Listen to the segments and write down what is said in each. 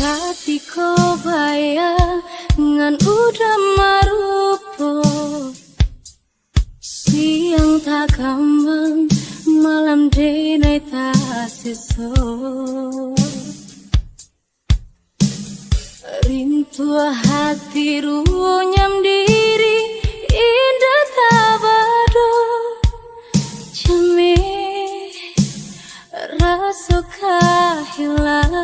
hatiku bayangan udah marupo, siang tak kambang malam denai tak seso. Rintua hati runyam diri indah tabado, ceme rasa kahilang.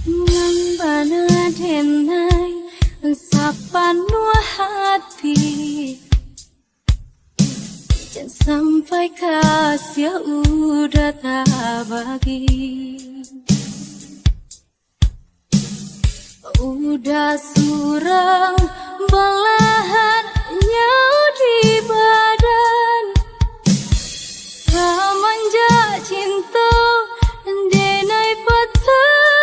Ngambana denai sapanua hati, jangan sampai kasih udah tak bagi. Udah surang belahannya di badan, semenjak cinta denai petarukan.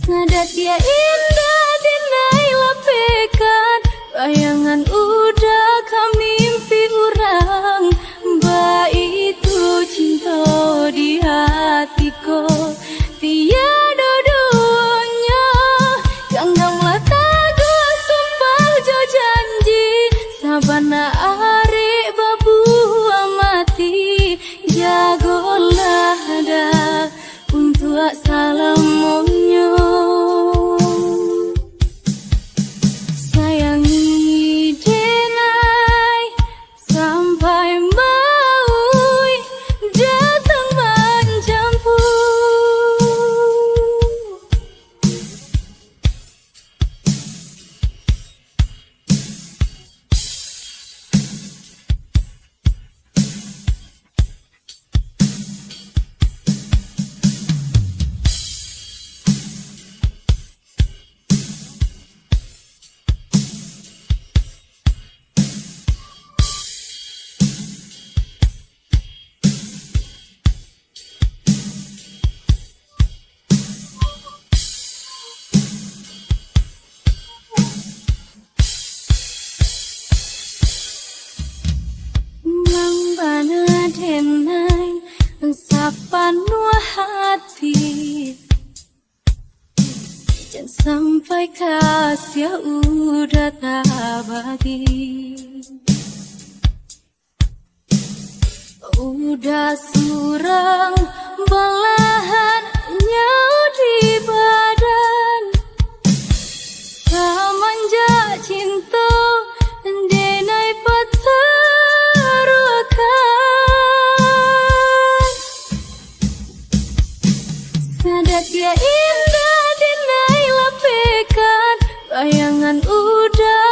Sadat ya indah denai lapekan, bayangan udah kami mimpi orang. Baik itu cinta di hatiku tiada duanya. Ganggamlah tago sumpah jo janji, sabana are babu amati. Jagolah ada untuk salamonyo, sayangi denai sampai maui datang menjemput. Denai sapanua hati, jangan sampai kasih udah tak bagi. Udah surang belahannya di badan, semenjak cinta denai petarukan. Sadat ya indah denai lapekan, bayangan udah